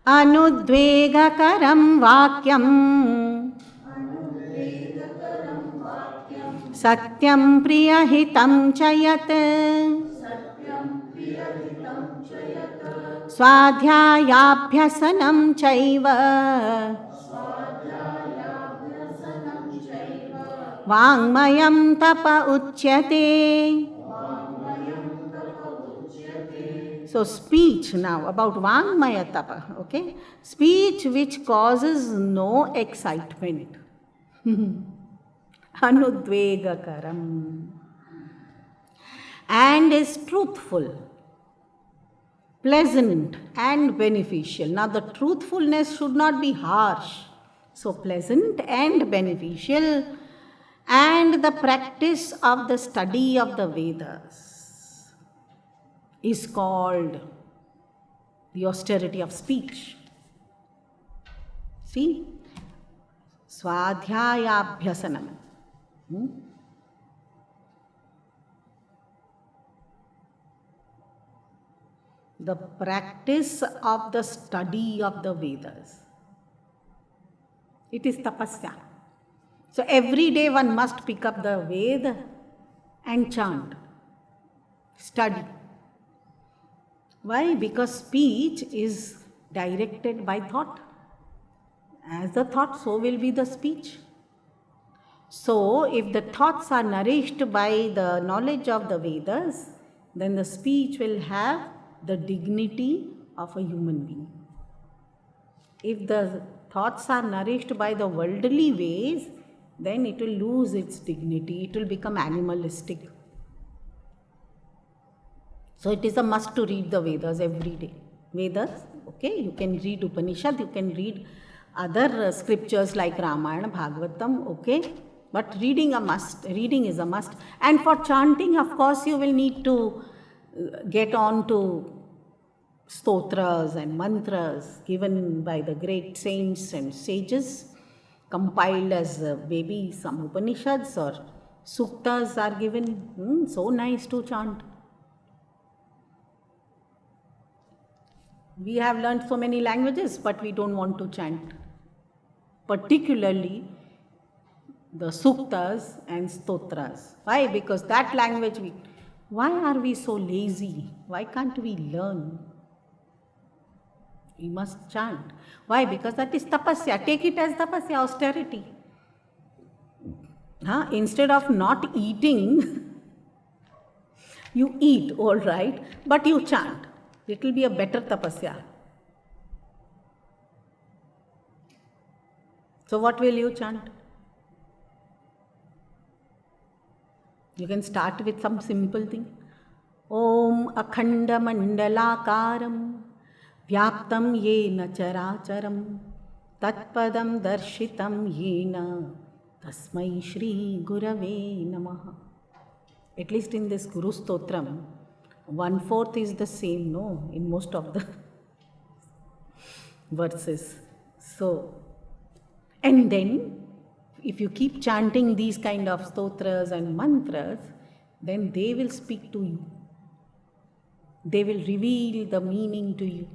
अनुद्वेगकरं वाक्यं सत्यं प्रियहितं च यत् स्वाध्यायाभ्यसनं चैव वाङ्मयं तप उच्यते. So speech now about Vangmaya Tapa, okay? Speech which causes no excitement. Anudvegakaram. And is truthful, pleasant and beneficial. Now the truthfulness should not be harsh. So pleasant and beneficial, and the practice of the study of the Vedas is called the austerity of speech. See? Swadhyayabhyasanam. The practice of the study of the Vedas. It is tapasya. So every day one must pick up the Veda and chant, study. Why? Because speech is directed by thought. As the thought, so will be the speech. So, if the thoughts are nourished by the knowledge of the Vedas, then the speech will have the dignity of a human being. If the thoughts are nourished by the worldly ways, then it will lose its dignity, it will become animalistic. So it is a must to read the Vedas every day. Vedas, okay, you can read Upanishad, you can read other scriptures like Ramayana, Bhagavatam, okay, but reading is a must. And for chanting, of course, you will need to get on to stotras and mantras given by the great saints and sages, compiled as maybe some Upanishads or suktas are given. So nice to chant. We have learned so many languages, but we don't want to chant. Particularly the suktas and stotras. Why? Because that language, why are we so lazy? Why can't we learn? We must chant. Why? Because that is tapasya. Take it as tapasya, austerity. Instead of not eating, you eat, all right, but you chant. It will be a better tapasya. So what will you chant? You can start with some simple thing. Om akhanda mandalakaram vyaptam yena characharam tatpadam darshitam yena tasmai shri gurave namaha. At least in this Guru Stotram, 1/4 is the same, no, in most of the verses. So, and then if you keep chanting these kind of stotras and mantras, then they will speak to you. They will reveal the meaning to you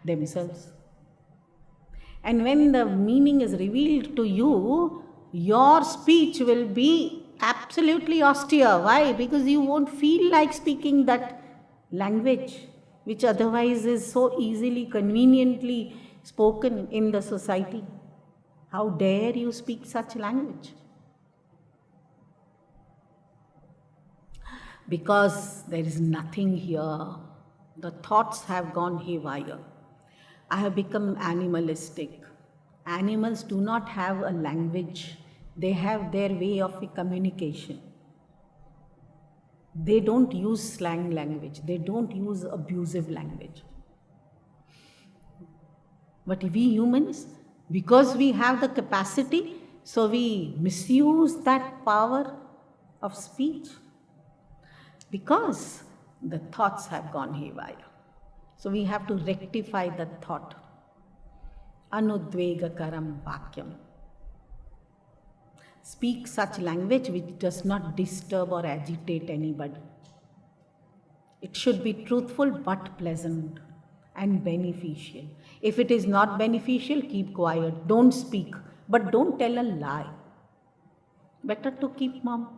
themselves. And when the meaning is revealed to you, your speech will be absolutely austere. Why? Because you won't feel like speaking that language, which otherwise is so easily, conveniently spoken in the society. How dare you speak such language? Because there is nothing here. The thoughts have gone haywire. I have become animalistic. Animals do not have a language. They have their way of communication. They don't use slang language. They don't use abusive language. But we humans, because we have the capacity, so we misuse that power of speech because the thoughts have gone haywire. So we have to rectify that thought. Anudvegakaram vakyam. Speak such language which does not disturb or agitate anybody. It should be truthful but pleasant. and beneficial. If it is not beneficial, keep quiet. Don't speak. But don't tell a lie. Better to keep mum.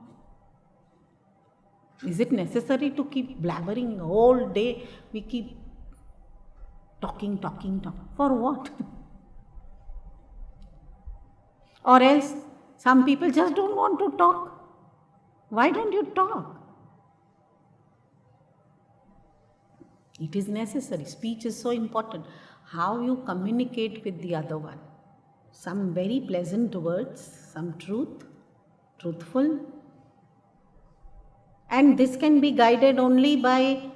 Is it necessary to keep blabbering all day? We keep talking. For what? Or else, some people just don't want to talk. Why don't you talk? It is necessary. Speech is so important. How you communicate with the other one. Some very pleasant words, some truthful. And this can be guided only by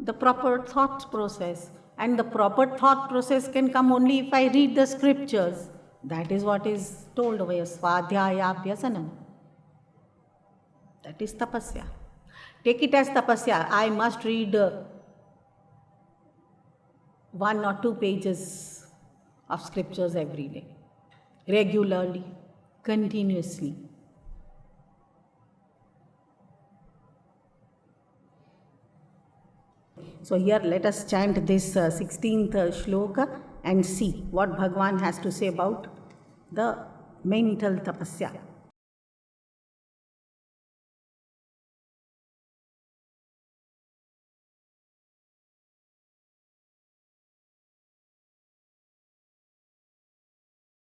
the proper thought process. And the proper thought process can come only if I read the scriptures. That is what is told over here, Swadhyaya Abhyasanam. That is tapasya. Take it as tapasya. I must read 1 or 2 pages of scriptures every day, regularly, continuously. So here let us chant this 16th shloka and see what Bhagavan has to say about the mental tapasya.